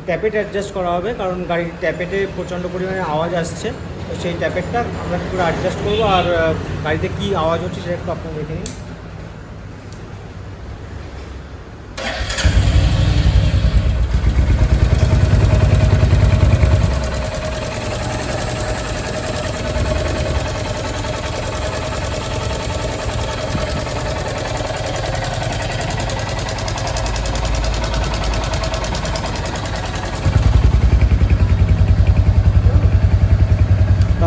Tappet adjust করা হবে, কারণ গাড়ির ট্যাপেটে প্রচণ্ড পরিমাণে আওয়াজ আসছে। তো সেই ট্যাপেটটা আমরা পুরো অ্যাডজাস্ট করবো, আর গাড়িতে কী আওয়াজ হচ্ছে সেটা একটু আপনারা দেখে নিন।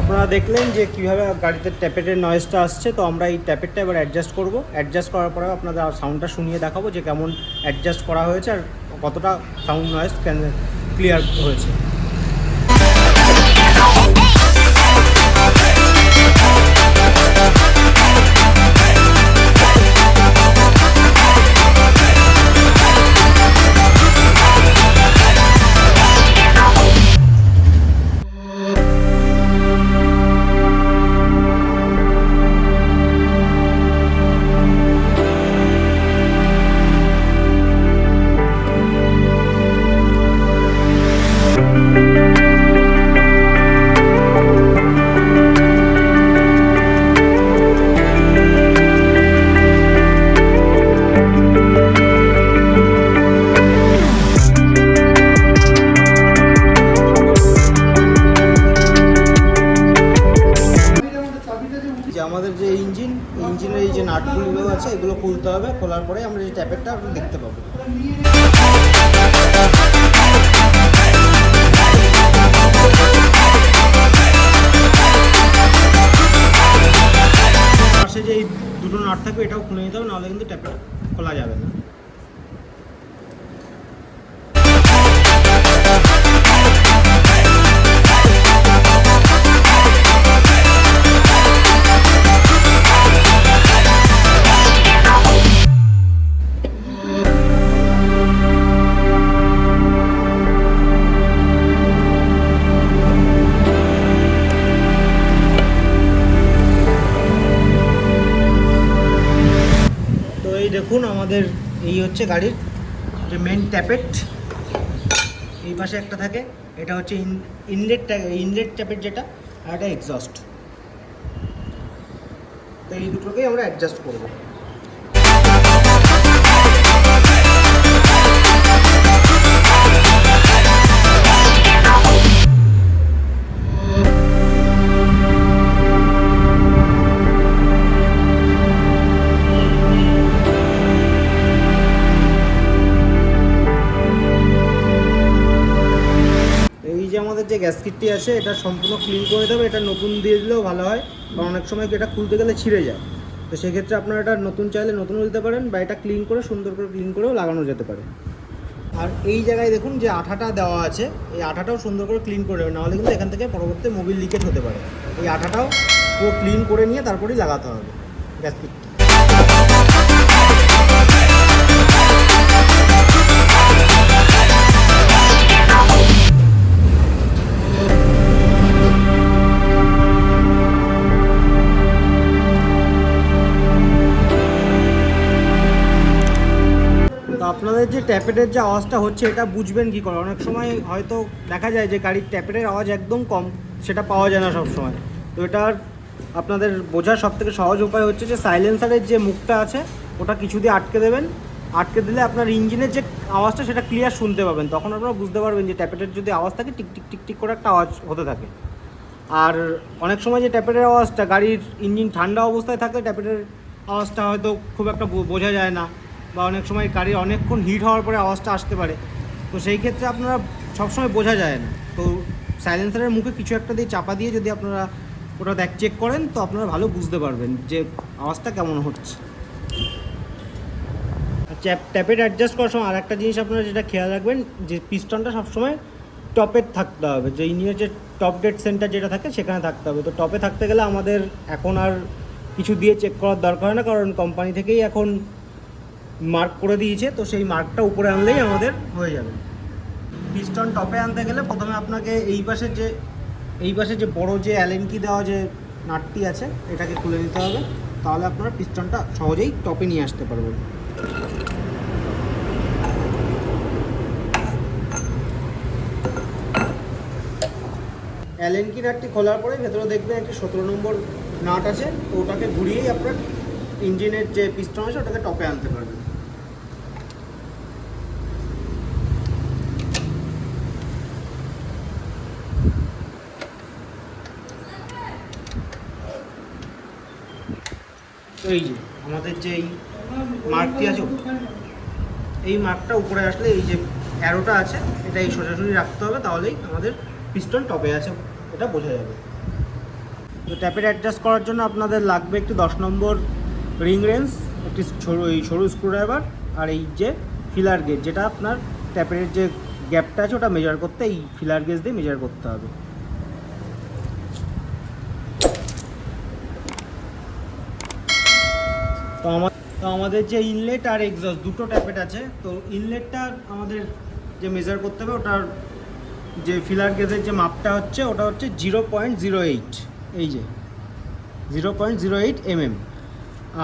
আপনারা দেখলেন যে কীভাবে গাড়িতে ট্যাপেটের নয়েজটা আসছে। তো আমরা এই ট্যাপেটটা এবার অ্যাডজাস্ট করব। অ্যাডজাস্ট করার পরে আপনাদের সাউন্ডটা শুনিয়ে দেখাবো যে কেমন অ্যাডজাস্ট করা হয়েছে আর কতটা সাউন্ড নয়েজ ক্লিয়ার হয়েছে। আমাদের যে ইঞ্জিনের এই যে নাটগুলো আছে এগুলো খুলতে হবে। খোলার পরে আমরা যে ট্যাপেটটা দেখতে পাবো। পাশে যে এই দুটো নাট থাকবে এটাও খুলে নিতে হবে, নাহলে কিন্তু ট্যাপেট খোলা যাবে না। দেখুন আমাদের এই হচ্ছে গাড়ির যে মেন ট্যাপেট। এই পাশে একটা থাকে, এটা হচ্ছে ইনলেট ট্যাপেট যেটা, আর এটা এক্সস্ট। তো এই দুটোকেই আমরা অ্যাডজাস্ট করব। আমাদের যে গ্যাসকিটটি আছে এটা সম্পূর্ণ ক্লিন করে দেবে। এটা নতুন দিয়ে দিলেও ভালো হয়, কারণ অনেক সময় এটা খুলতে গেলে ছিঁড়ে যায়। তো সেক্ষেত্রে আপনারা এটা নতুন চাইলে নতুনও দিতে পারেন, বা এটা ক্লিন করে সুন্দর করে ক্লিন করেও লাগানো যেতে পারে। আর এই জায়গায় দেখুন যে আঠাটা দেওয়া আছে, এই আঠাটাও সুন্দর করে ক্লিন করে দেবে, নাহলে কিন্তু এখান থেকে পরবর্তীতে মোবিল লিকেজ হতে পারে। এই আঠাটাও পুরো ক্লিন করে নিয়ে তারপরেই লাগাতে হবে গ্যাসকিট। আপনাদের যে ট্যাপেটের যে আওয়াজটা হচ্ছে এটা বুঝবেন কী করে? অনেক সময় হয়তো দেখা যায় যে গাড়ির ট্যাপেটের আওয়াজ একদম কম, সেটা পাওয়া যায় না সব সময়। তো এটার আপনাদের বোঝার সবথেকে সহজ উপায় হচ্ছে যে সাইলেন্সারের যে মুখটা আছে ওটা কিছু দিয়ে আটকে দেবেন। আটকে দিলে আপনার ইঞ্জিনের যে আওয়াজটা সেটা ক্লিয়ার শুনতে পাবেন। তখন আপনারা বুঝতে পারবেন যে ট্যাপেটের যদি আওয়াজ থাকে টিক টিক টিক টিক করে একটা আওয়াজ হতে থাকে। আর অনেক সময় যে ট্যাপেটের আওয়াজটা, গাড়ির ইঞ্জিন ঠান্ডা অবস্থায় থাকলে ট্যাপেটের আওয়াজটা হয়তো খুব একটা বোঝা যায় না, বা অনেক সময় গাড়ি অনেকক্ষণ হিট হওয়ার পরে আওয়াজটা আসতে পারে। তো সেই ক্ষেত্রে আপনারা সবসময় বোঝা যায় না। তো সাইলেন্সারের মুখে কিছু একটা দিয়ে চাপা দিয়ে যদি আপনারা ওটা চেক করেন তো আপনারা ভালো বুঝতে পারবেন যে আওয়াজটা কেমন হচ্ছে। ট্যাপেট অ্যাডজাস্ট করার সময় আর একটা জিনিস আপনারা যেটা খেয়াল রাখবেন যে পিস্টনটা সবসময় টপে থাকতে হবে। যে ইঞ্জিনের যে টপ ডেড সেন্টার যেটা থাকে সেখানে থাকতে হবে। তো টপে থাকতে গেলে আমাদের এখন আর কিছু দিয়ে চেক করার দরকার হয় না, কারণ কোম্পানি থেকেই এখন মার্ক করে দিয়েছে। তো সেই মার্কটা উপরে আনলেই আমাদের হয়ে যাবে। পিস্টন টপে আনতে গেলে প্রথমে আপনাকে এই পাশে যে বড় যে অ্যালেন কি দেওয়া যে নাটটি আছে এটাকে খুলে নিতে হবে, তাহলে আপনারা পিস্টনটা সহজেই টপে নিয়ে আসতে পারবেন। অ্যালেন কি নাটটি খোলার পরে ভেতরে দেখবেন একটি 17 নম্বর নাট আছে, তো ওটাকে ঘুরিয়েই আপনার ইঞ্জিনের যে পিস্টন আছে ওটাকে টপে আনতে পারবেন। তো এই যে আমাদের যে এই মার্কটি আছে, এই মার্কটা উপরে আসলে এই যে অ্যারোটা আছে এটা এই সোজাসুজি রাখতে হবে, তাহলেই আমাদের পিস্টন টপে আছে এটা বোঝা যাবে। তো ট্যাপের অ্যাডজাস্ট করার জন্য আপনাদের লাগবে একটি 10 নম্বর রিং রেঞ্জ, একটি সরু স্ক্রুড্রাইভার, আর এই যে ফিলার গেজ, যেটা আপনার ট্যাপের যে গ্যাপটা আছে ওটা মেজার করতে এই ফিলার গেজ দিয়ে মেজার করতে হবে। তো আমাদের যে ইনলেট আর এক্সস্ট দুটো ট্যাপেট আছে, তো ইনলেটটা আমাদের যে মেজার করতে হবে ওটার যে ফিলার গেজের যে মাপটা হচ্ছে ওটা হচ্ছে 0.08, এই যে 0.08 mm।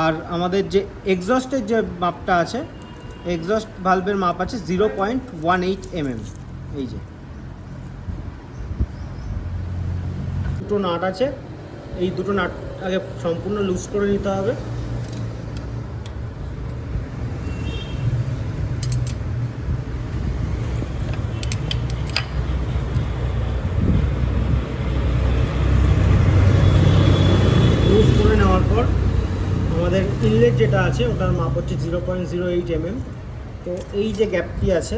আর আমাদের যে এক্সস্টের যে মাপটা আছে, এক্সস্ট ভালভের মাপ আছে 0.18 mm, এই যে দুটো নাট আছে, এই দুটো নাট আগে সম্পূর্ণ লুজ করে নিতে হবে। নেওয়ার পর আমাদের ইনলেট যেটা আছে ওটার মাপ হচ্ছে 0.08 mm। তো এই যে গ্যাপটি আছে,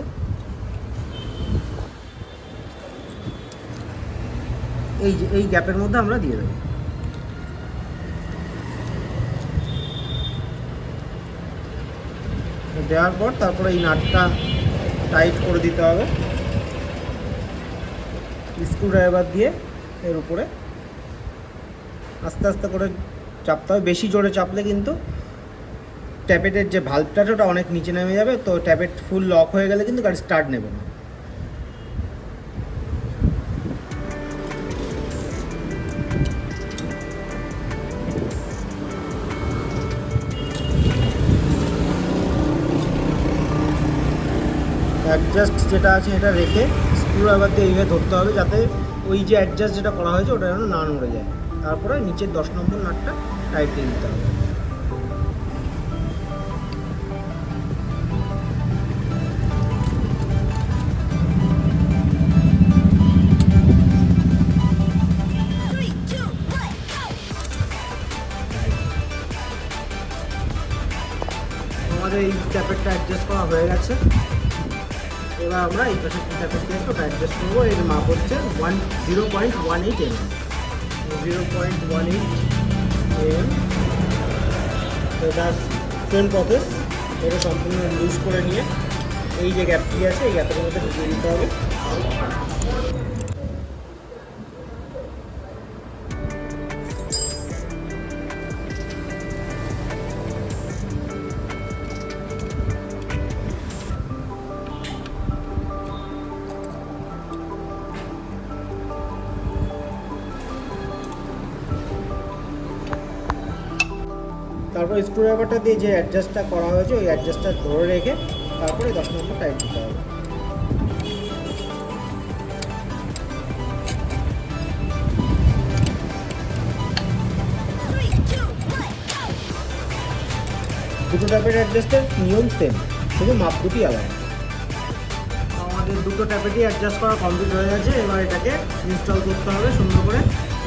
এই গ্যাপের মধ্যে আমরা দিয়ে দেবো। দেওয়ার পর তারপরে এই নাটটা টাইট করে দিতে হবে স্ক্রুড্রাইভার দিয়ে। এর উপরে আস্তে আস্তে করে চাপতে হবে, বেশি জোরে চাপলে কিন্তু ট্যাপেটের যে ভাল্বটা ওটা অনেক নিচে নেমে যাবে, তো ট্যাপেট ফুল লক হয়ে গেলে কিন্তু গাড়ি স্টার্ট নেবে না। অ্যাডজাস্ট যেটা আছে এটা রেখে স্ক্রুড্রাইভার দিয়ে এইভাবে ধরতে হবে, যাতে ওই যে অ্যাডজাস্ট যেটা করা হয়েছে ওটা যেন না নড়ে যায়। তারপরে নিচের 10 নম্বর নাটটা টাইট দিয়ে দিতে হবে। আমাদের এই ট্যাপেরটা অ্যাডজাস্ট করা হয়ে গেছে। এবার আমরা এই পাশে ট্যাপের দিয়ে একটু অ্যাডজাস্ট করবো। এর মাপ হচ্ছে 0.18 mm, 0.18 mm। তো এটা সেম প্রসেস, এটা সম্পূর্ণ লুজ করে নিয়ে এই যে গ্যাপটি আছে এই গ্যাপের মধ্যে ঢুকিয়ে দিতে হবে। তারপর স্ক্রুড্রাইভারটা দিয়ে যে অ্যাডজাস্টটা করা হয়েছে ওই অ্যাডজাস্টটা ধরে রেখে তারপরে 10 নম্বর টাইট দিতে হবে। দুটো ট্যাপের অ্যাডজাস্টের নিয়ম সেম, শুধু মাপ দুটি আলাদা। আমাদের দুটো ট্যাপেরই অ্যাডজাস্ট করা কমপ্লিট হয়ে গেছে। এবার এটাকে ইনস্টল করতে হবে সুন্দর করে।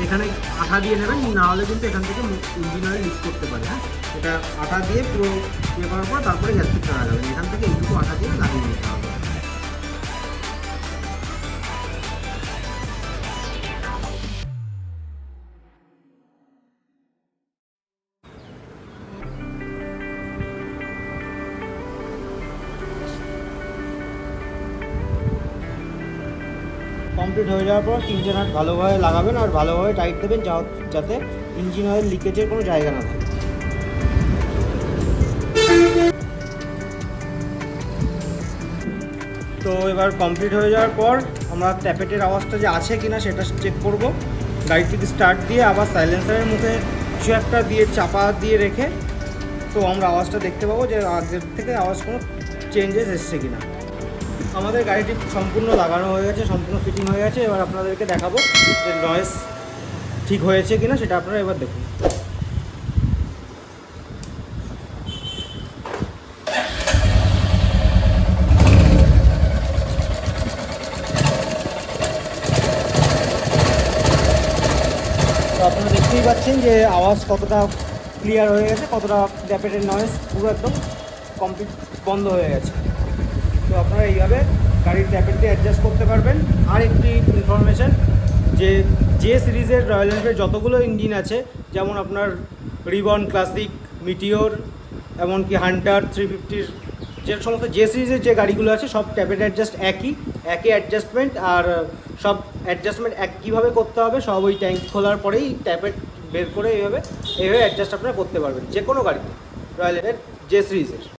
এখানে আঠা দিয়ে নেবেন, না হলে কিন্তু এখান থেকে ইঞ্জিন অয়েল লিক করতে পারে। হ্যাঁ, এটা আঠা দিয়ে পুরো ইয়ে করার পর তারপরে গ্যাসটি টানা যাবে। এখান থেকে এইটুকু আঠা দিয়ে লাগিয়ে নিতে হবে। কমপ্লিট হয়ে যাওয়ার পর 3টে নাট ভালোভাবে লাগাবেন আর ভালোভাবে টাইট দেবেন, যাতে ইঞ্জিন অয়েল লিকেজের কোনো জায়গা না থাকে। তো এবার কমপ্লিট হয়ে যাওয়ার পর আমরা ট্যাপেটের আওয়াজটা যে আছে কিনা সেটা চেক করব। গাড়িটিকে স্টার্ট দিয়ে আবার সাইলেন্সারের মুখে কিছু একটা দিয়ে চাপা দিয়ে রেখে তো আমরা আওয়াজটা দেখতে পাবো যে আগের থেকে আওয়াজ কোনো চেঞ্জেস এসছে কিনা। আমাদের গাড়িটি সম্পূর্ণ লাগানো হয়ে গেছে, সম্পূর্ণ ফিটিং হয়ে গেছে। এবার আপনাদেরকে দেখাবো যে নয়েজ ঠিক হয়েছে কিনা, সেটা আপনারা এবার দেখুন। তো আপনারা দেখতেই পাচ্ছেন যে আওয়াজ কতটা ক্লিয়ার হয়ে গেছে, কতটা ট্যাপেটের নয়েজ পুরো একদম কমপ্লিট বন্ধ হয়ে গেছে। তো আপনারা এইভাবে গাড়ির ট্যাপেটটি অ্যাডজাস্ট করতে পারবেন। আর একটি ইনফরমেশান, যে সিরিজের রয়্যাল এনফিল্ড যতগুলো ইঞ্জিন আছে, যেমন আপনার রিবন, ক্লাসিক, মিটিওর, এমনকি হান্টার 350, যে সমস্ত যে সিরিজের যে গাড়িগুলো আছে সব ট্যাপেট অ্যাডজাস্ট একই অ্যাডজাস্টমেন্ট। আর সব অ্যাডজাস্টমেন্ট কীভাবে করতে হবে সব ওই ট্যাঙ্ক খোলার পরেই ট্যাপেট বের করে এইভাবে অ্যাডজাস্ট আপনারা করতে পারবেন যে কোনো গাড়িতে রয়্যাল এনফিল্ড যে সিরিজের।